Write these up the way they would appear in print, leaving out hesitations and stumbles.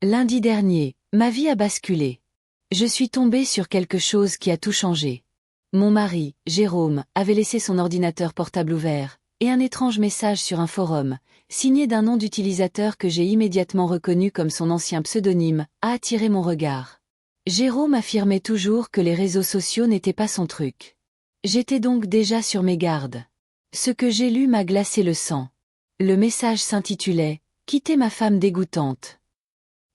Lundi dernier, ma vie a basculé. Je suis tombée sur quelque chose qui a tout changé. Mon mari, Jérôme, avait laissé son ordinateur portable ouvert, et un étrange message sur un forum, signé d'un nom d'utilisateur que j'ai immédiatement reconnu comme son ancien pseudonyme, a attiré mon regard. Jérôme affirmait toujours que les réseaux sociaux n'étaient pas son truc. J'étais donc déjà sur mes gardes. Ce que j'ai lu m'a glacé le sang. Le message s'intitulait « Quitter ma femme dégoûtante ».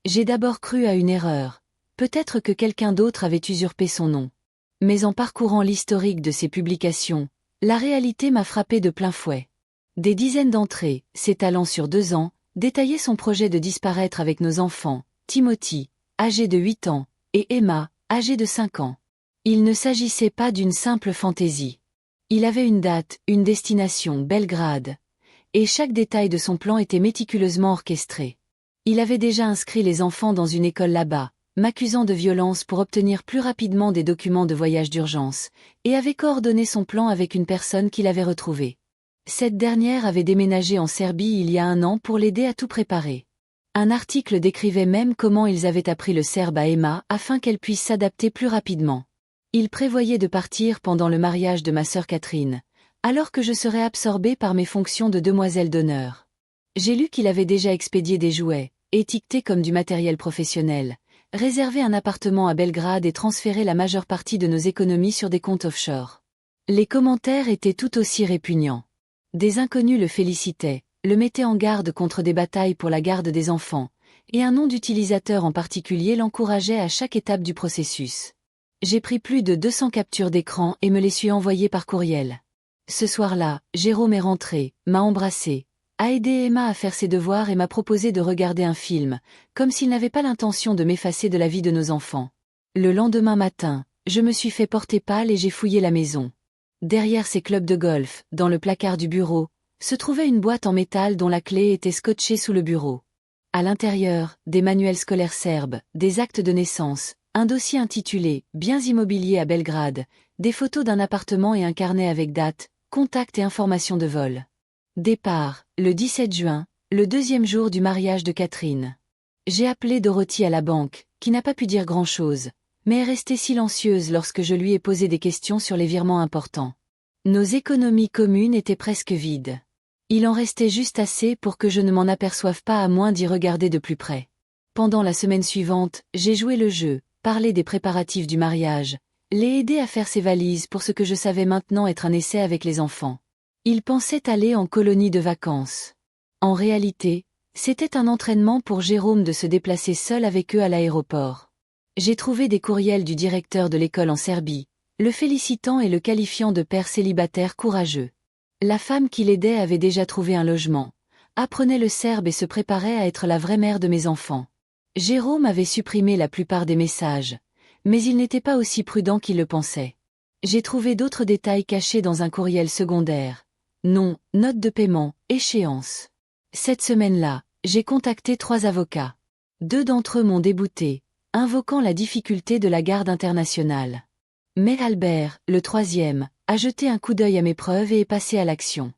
J'ai d'abord cru à une erreur, peut-être que quelqu'un d'autre avait usurpé son nom. Mais en parcourant l'historique de ses publications, la réalité m'a frappé de plein fouet. Des dizaines d'entrées, s'étalant sur 2 ans, détaillaient son projet de disparaître avec nos enfants, Timothy, âgé de 8 ans, et Emma, âgée de 5 ans. Il ne s'agissait pas d'une simple fantaisie. Il avait une date, une destination, Belgrade. Et chaque détail de son plan était méticuleusement orchestré. Il avait déjà inscrit les enfants dans une école là-bas, m'accusant de violence pour obtenir plus rapidement des documents de voyage d'urgence, et avait coordonné son plan avec une personne qu'il avait retrouvée. Cette dernière avait déménagé en Serbie il y a 1 an pour l'aider à tout préparer. Un article décrivait même comment ils avaient appris le serbe à Emma afin qu'elle puisse s'adapter plus rapidement. Il prévoyait de partir pendant le mariage de ma sœur Catherine, alors que je serais absorbée par mes fonctions de demoiselle d'honneur. J'ai lu qu'il avait déjà expédié des jouets, étiquetés comme du matériel professionnel, réservé un appartement à Belgrade et transféré la majeure partie de nos économies sur des comptes offshore. Les commentaires étaient tout aussi répugnants. Des inconnus le félicitaient, le mettaient en garde contre des batailles pour la garde des enfants, et un nom d'utilisateur en particulier l'encourageait à chaque étape du processus. J'ai pris plus de 200 captures d'écran et me les suis envoyées par courriel. Ce soir-là, Jérôme est rentré, m'a embrassé, a aidé Emma à faire ses devoirs et m'a proposé de regarder un film, comme s'il n'avait pas l'intention de m'effacer de la vie de nos enfants. Le lendemain matin, je me suis fait porter pâle et j'ai fouillé la maison. Derrière ses clubs de golf, dans le placard du bureau, se trouvait une boîte en métal dont la clé était scotchée sous le bureau. À l'intérieur, des manuels scolaires serbes, des actes de naissance, un dossier intitulé « Biens immobiliers à Belgrade », des photos d'un appartement et un carnet avec date, contact et informations de vol. Départ, le 17 juin, le 2e jour du mariage de Catherine. J'ai appelé Dorothy à la banque, qui n'a pas pu dire grand-chose, mais est restée silencieuse lorsque je lui ai posé des questions sur les virements importants. Nos économies communes étaient presque vides. Il en restait juste assez pour que je ne m'en aperçoive pas à moins d'y regarder de plus près. Pendant la semaine suivante, j'ai joué le jeu, parlé des préparatifs du mariage, l'ai aidé à faire ses valises pour ce que je savais maintenant être un essai avec les enfants. Il pensait aller en colonie de vacances. En réalité, c'était un entraînement pour Jérôme de se déplacer seul avec eux à l'aéroport. J'ai trouvé des courriels du directeur de l'école en Serbie, le félicitant et le qualifiant de père célibataire courageux. La femme qui l'aidait avait déjà trouvé un logement, apprenait le serbe et se préparait à être la vraie mère de mes enfants. Jérôme avait supprimé la plupart des messages, mais il n'était pas aussi prudent qu'il le pensait. J'ai trouvé d'autres détails cachés dans un courriel secondaire. Nom, note de paiement, échéance. Cette semaine-là, j'ai contacté 3 avocats. 2 d'entre eux m'ont débouté, invoquant la difficulté de la garde internationale. Mais Albert, le 3e, a jeté un coup d'œil à mes preuves et est passé à l'action.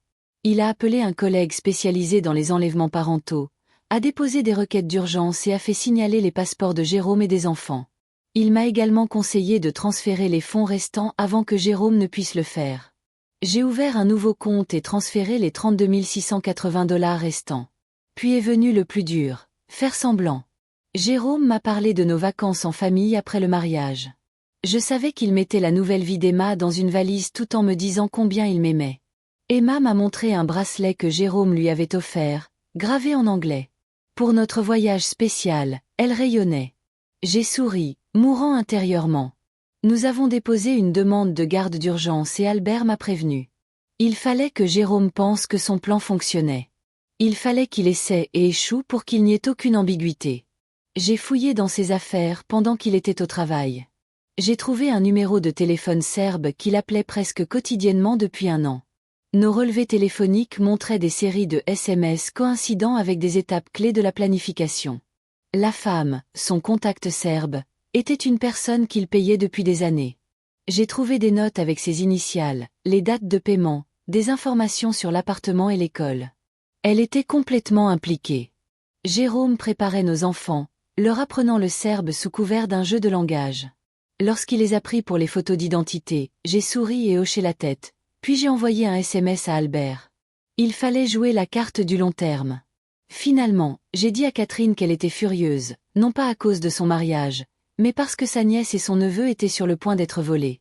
Il a appelé un collègue spécialisé dans les enlèvements parentaux, a déposé des requêtes d'urgence et a fait signaler les passeports de Jérôme et des enfants. Il m'a également conseillé de transférer les fonds restants avant que Jérôme ne puisse le faire. J'ai ouvert un nouveau compte et transféré les 32 680 $ restants. Puis est venu le plus dur, faire semblant. Jérôme m'a parlé de nos vacances en famille après le mariage. Je savais qu'il mettait la nouvelle vie d'Emma dans une valise tout en me disant combien il m'aimait. Emma m'a montré un bracelet que Jérôme lui avait offert, gravé en anglais. Pour notre voyage spécial, elle rayonnait. J'ai souri, mourant intérieurement. Nous avons déposé une demande de garde d'urgence et Albert m'a prévenu. Il fallait que Jérôme pense que son plan fonctionnait. Il fallait qu'il essaie et échoue pour qu'il n'y ait aucune ambiguïté. J'ai fouillé dans ses affaires pendant qu'il était au travail. J'ai trouvé un numéro de téléphone serbe qu'il appelait presque quotidiennement depuis 1 an. Nos relevés téléphoniques montraient des séries de SMS coïncidant avec des étapes clés de la planification. La femme, son contact serbe, était une personne qu'il payait depuis des années. J'ai trouvé des notes avec ses initiales, les dates de paiement, des informations sur l'appartement et l'école. Elle était complètement impliquée. Jérôme préparait nos enfants, leur apprenant le serbe sous couvert d'un jeu de langage. Lorsqu'il les a pris pour les photos d'identité, j'ai souri et hoché la tête, puis j'ai envoyé un SMS à Albert. Il fallait jouer la carte du long terme. Finalement, j'ai dit à Catherine qu'elle était furieuse, non pas à cause de son mariage, mais parce que sa nièce et son neveu étaient sur le point d'être volés.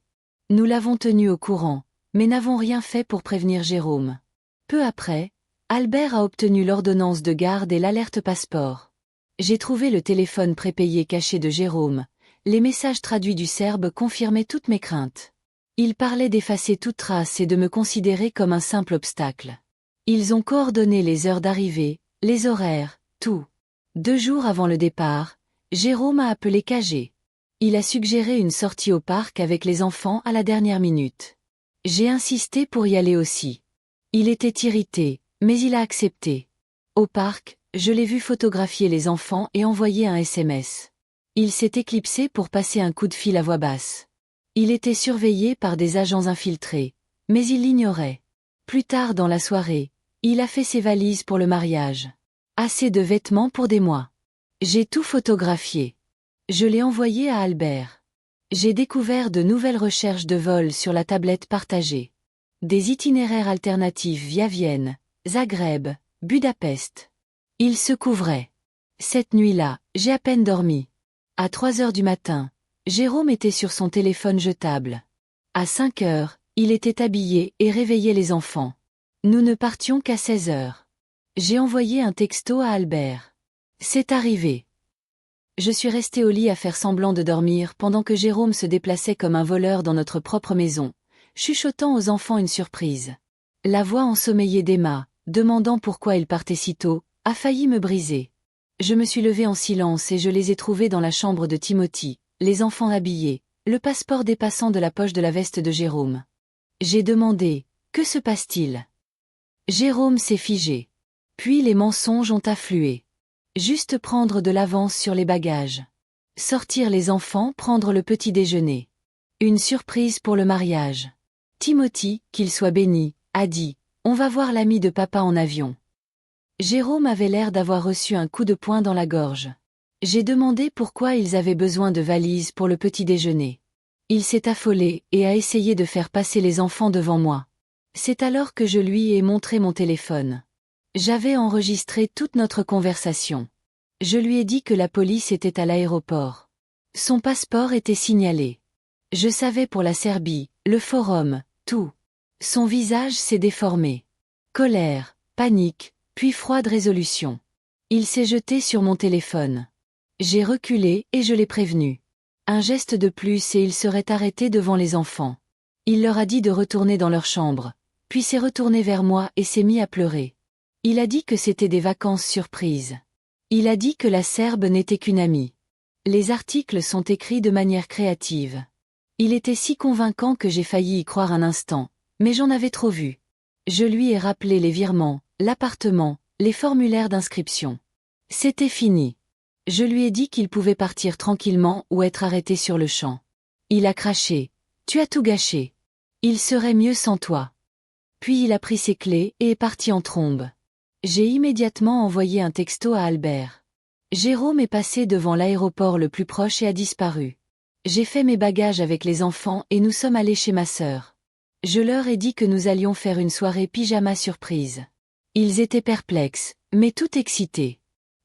Nous l'avons tenu au courant, mais n'avons rien fait pour prévenir Jérôme. Peu après, Albert a obtenu l'ordonnance de garde et l'alerte passeport. J'ai trouvé le téléphone prépayé caché de Jérôme. Les messages traduits du serbe confirmaient toutes mes craintes. Il parlait d'effacer toute trace et de me considérer comme un simple obstacle. Ils ont coordonné les heures d'arrivée, les horaires, tout. 2 jours avant le départ, Jérôme a appelé KG. Il a suggéré une sortie au parc avec les enfants à la dernière minute. J'ai insisté pour y aller aussi. Il était irrité, mais il a accepté. Au parc, je l'ai vu photographier les enfants et envoyer un SMS. Il s'est éclipsé pour passer un coup de fil à voix basse. Il était surveillé par des agents infiltrés, mais il l'ignorait. Plus tard dans la soirée, il a fait ses valises pour le mariage. Assez de vêtements pour des mois. J'ai tout photographié. Je l'ai envoyé à Albert. J'ai découvert de nouvelles recherches de vol sur la tablette partagée. Des itinéraires alternatifs via Vienne, Zagreb, Budapest. Il se couvrait. Cette nuit-là, j'ai à peine dormi. À 3 heures du matin, Jérôme était sur son téléphone jetable. À 5 heures, il était habillé et réveillait les enfants. Nous ne partions qu'à 16 heures. J'ai envoyé un texto à Albert. C'est arrivé. Je suis restée au lit à faire semblant de dormir pendant que Jérôme se déplaçait comme un voleur dans notre propre maison, chuchotant aux enfants une surprise. La voix ensommeillée d'Emma, demandant pourquoi il partait si tôt, a failli me briser. Je me suis levée en silence et je les ai trouvés dans la chambre de Timothy, les enfants habillés, le passeport dépassant de la poche de la veste de Jérôme. J'ai demandé, que se passe-t-il? Jérôme s'est figé. Puis les mensonges ont afflué. Juste prendre de l'avance sur les bagages. Sortir les enfants, prendre le petit déjeuner. Une surprise pour le mariage. Timothy, qu'il soit béni, a dit, on va voir l'ami de papa en avion. Jérôme avait l'air d'avoir reçu un coup de poing dans la gorge. J'ai demandé pourquoi ils avaient besoin de valises pour le petit déjeuner. Il s'est affolé et a essayé de faire passer les enfants devant moi. C'est alors que je lui ai montré mon téléphone. J'avais enregistré toute notre conversation. Je lui ai dit que la police était à l'aéroport. Son passeport était signalé. Je savais pour la Serbie, le forum, tout. Son visage s'est déformé. Colère, panique, puis froide résolution. Il s'est jeté sur mon téléphone. J'ai reculé et je l'ai prévenu. Un geste de plus et il serait arrêté devant les enfants. Il leur a dit de retourner dans leur chambre, puis s'est retourné vers moi et s'est mis à pleurer. Il a dit que c'était des vacances surprises. Il a dit que la Serbe n'était qu'une amie. Les articles sont écrits de manière créative. Il était si convaincant que j'ai failli y croire un instant, mais j'en avais trop vu. Je lui ai rappelé les virements, l'appartement, les formulaires d'inscription. C'était fini. Je lui ai dit qu'il pouvait partir tranquillement ou être arrêté sur le champ. Il a craché. Tu as tout gâché. Il serait mieux sans toi. Puis il a pris ses clés et est parti en trombe. J'ai immédiatement envoyé un texto à Albert. Jérôme est passé devant l'aéroport le plus proche et a disparu. J'ai fait mes bagages avec les enfants et nous sommes allés chez ma sœur. Je leur ai dit que nous allions faire une soirée pyjama surprise. Ils étaient perplexes, mais tout excités.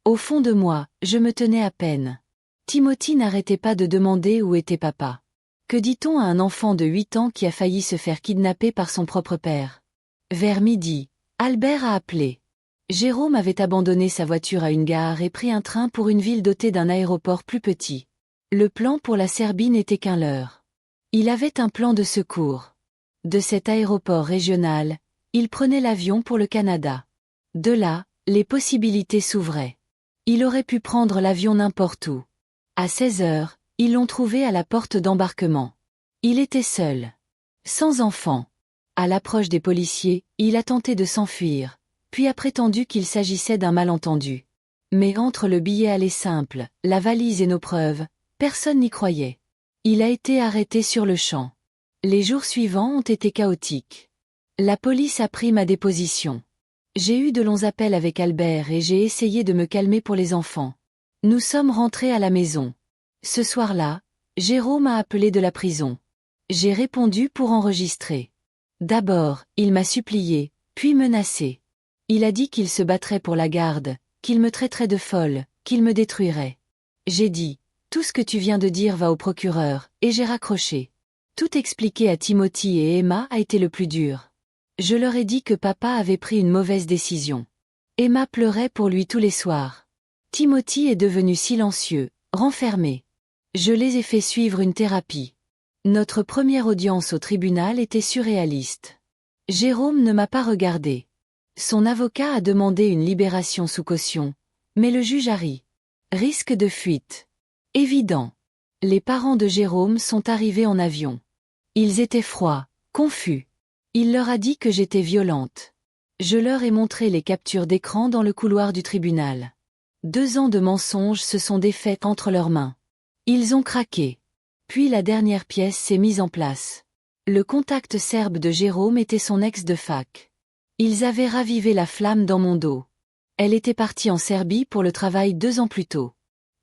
Au fond de moi, je me tenais à peine. Timothy n'arrêtait pas de demander où était papa. Que dit-on à un enfant de 8 ans qui a failli se faire kidnapper par son propre père? Vers midi, Albert a appelé. Jérôme avait abandonné sa voiture à une gare et pris un train pour une ville dotée d'un aéroport plus petit. Le plan pour la Serbie n'était qu'un leurre. Il avait un plan de secours. De cet aéroport régional, il prenait l'avion pour le Canada. De là, les possibilités s'ouvraient. Il aurait pu prendre l'avion n'importe où. À 16 heures, ils l'ont trouvé à la porte d'embarquement. Il était seul. Sans enfant. À l'approche des policiers, il a tenté de s'enfuir, puis a prétendu qu'il s'agissait d'un malentendu. Mais entre le billet aller simple, la valise et nos preuves, personne n'y croyait. Il a été arrêté sur le champ. Les jours suivants ont été chaotiques. La police a pris ma déposition. J'ai eu de longs appels avec Albert et j'ai essayé de me calmer pour les enfants. Nous sommes rentrés à la maison. Ce soir-là, Jérôme a appelé de la prison. J'ai répondu pour enregistrer. D'abord, il m'a supplié, puis menacé. Il a dit qu'il se battrait pour la garde, qu'il me traiterait de folle, qu'il me détruirait. J'ai dit, tout ce que tu viens de dire va au procureur, et j'ai raccroché. Tout expliquer à Timothy et Emma a été le plus dur. Je leur ai dit que papa avait pris une mauvaise décision. Emma pleurait pour lui tous les soirs. Timothy est devenu silencieux, renfermé. Je les ai fait suivre une thérapie. Notre première audience au tribunal était surréaliste. Jérôme ne m'a pas regardé. Son avocat a demandé une libération sous caution, mais le juge a ri. Risque de fuite. Évident. Les parents de Jérôme sont arrivés en avion. Ils étaient froids, confus. Il leur a dit que j'étais violente. Je leur ai montré les captures d'écran dans le couloir du tribunal. 2 ans de mensonges se sont défaits entre leurs mains. Ils ont craqué. Puis la dernière pièce s'est mise en place. Le contact serbe de Jérôme était son ex de fac. Ils avaient ravivé la flamme dans mon dos. Elle était partie en Serbie pour le travail 2 ans plus tôt.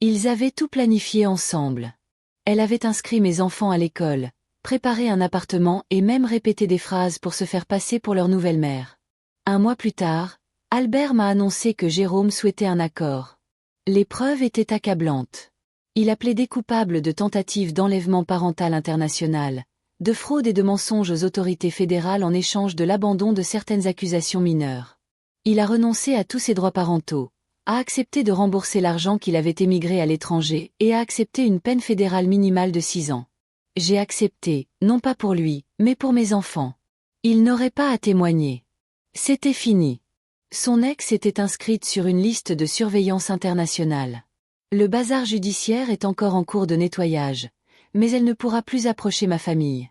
Ils avaient tout planifié ensemble. Elle avait inscrit mes enfants à l'école, préparé un appartement et même répété des phrases pour se faire passer pour leur nouvelle mère. 1 mois plus tard, Albert m'a annoncé que Jérôme souhaitait un accord. Les preuves étaient accablantes. Il a plaidé coupable de tentative d'enlèvement parental international, de fraude et de mensonges aux autorités fédérales en échange de l'abandon de certaines accusations mineures. Il a renoncé à tous ses droits parentaux, a accepté de rembourser l'argent qu'il avait émigré à l'étranger et a accepté une peine fédérale minimale de 6 ans. J'ai accepté, non pas pour lui, mais pour mes enfants. Il n'aurait pas à témoigner. C'était fini. Son ex était inscrite sur une liste de surveillance internationale. Le bazar judiciaire est encore en cours de nettoyage, mais elle ne pourra plus approcher ma famille.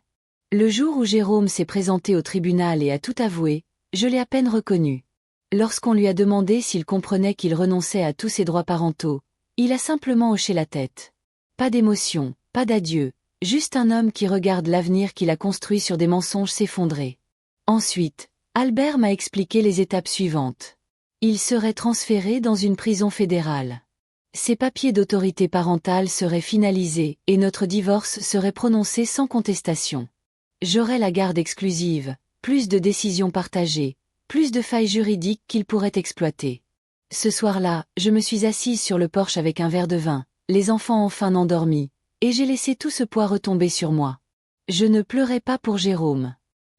Le jour où Jérôme s'est présenté au tribunal et a tout avoué, je l'ai à peine reconnu. Lorsqu'on lui a demandé s'il comprenait qu'il renonçait à tous ses droits parentaux, il a simplement hoché la tête. Pas d'émotion, pas d'adieu, juste un homme qui regarde l'avenir qu'il a construit sur des mensonges s'effondrer. Ensuite, Albert m'a expliqué les étapes suivantes. Il serait transféré dans une prison fédérale. Ses papiers d'autorité parentale seraient finalisés et notre divorce serait prononcé sans contestation. J'aurais la garde exclusive, plus de décisions partagées, plus de failles juridiques qu'il pourrait exploiter. Ce soir-là, je me suis assise sur le porche avec un verre de vin, les enfants enfin endormis, et j'ai laissé tout ce poids retomber sur moi. Je ne pleurais pas pour Jérôme.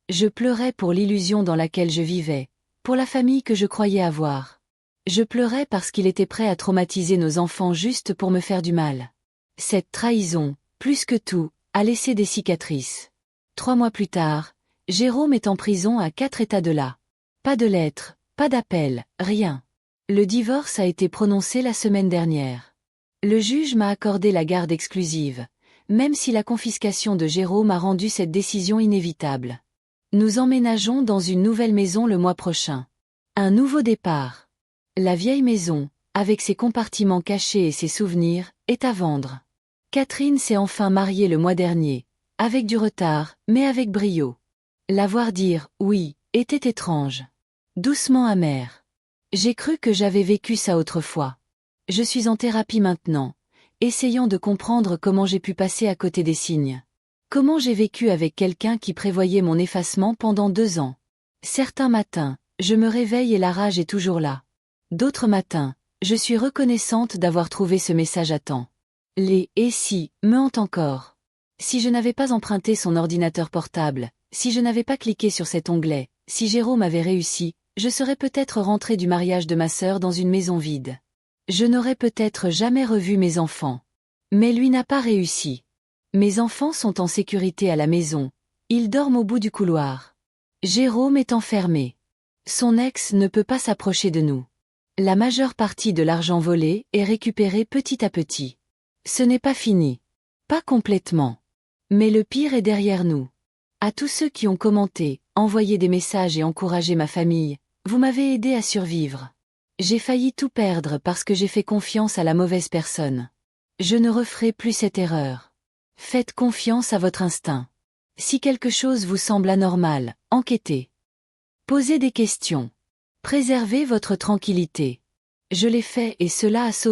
Je pleurais pour l'illusion dans laquelle je vivais, pour la famille que je croyais avoir. Je pleurais parce qu'il était prêt à traumatiser nos enfants juste pour me faire du mal. Cette trahison, plus que tout, a laissé des cicatrices. 3 mois plus tard, Jérôme est en prison à 4 états de là. Pas de lettre, pas d'appel, rien. Le divorce a été prononcé la semaine dernière. Le juge m'a accordé la garde exclusive, même si la confiscation de Jérôme a rendu cette décision inévitable. Nous emménageons dans une nouvelle maison le mois prochain. Un nouveau départ. La vieille maison, avec ses compartiments cachés et ses souvenirs, est à vendre. Catherine s'est enfin mariée le mois dernier, avec du retard, mais avec brio. La voir dire « oui » était étrange. Doucement amère. J'ai cru que j'avais vécu ça autrefois. Je suis en thérapie maintenant, essayant de comprendre comment j'ai pu passer à côté des signes. Comment j'ai vécu avec quelqu'un qui prévoyait mon effacement pendant 2 ans. Certains matins, je me réveille et la rage est toujours là. D'autres matins, je suis reconnaissante d'avoir trouvé ce message à temps. Les « et si » me hantent encore. Si je n'avais pas emprunté son ordinateur portable, si je n'avais pas cliqué sur cet onglet, si Jérôme avait réussi, je serais peut-être rentrée du mariage de ma sœur dans une maison vide. Je n'aurais peut-être jamais revu mes enfants. Mais lui n'a pas réussi. Mes enfants sont en sécurité à la maison. Ils dorment au bout du couloir. Jérôme est enfermé. Son ex ne peut pas s'approcher de nous. La majeure partie de l'argent volé est récupérée petit à petit. Ce n'est pas fini. Pas complètement. Mais le pire est derrière nous. À tous ceux qui ont commenté, envoyé des messages et encouragé ma famille, vous m'avez aidé à survivre. J'ai failli tout perdre parce que j'ai fait confiance à la mauvaise personne. Je ne referai plus cette erreur. Faites confiance à votre instinct. Si quelque chose vous semble anormal, enquêtez. Posez des questions. Préservez votre tranquillité. Je l'ai fait et cela a sauvé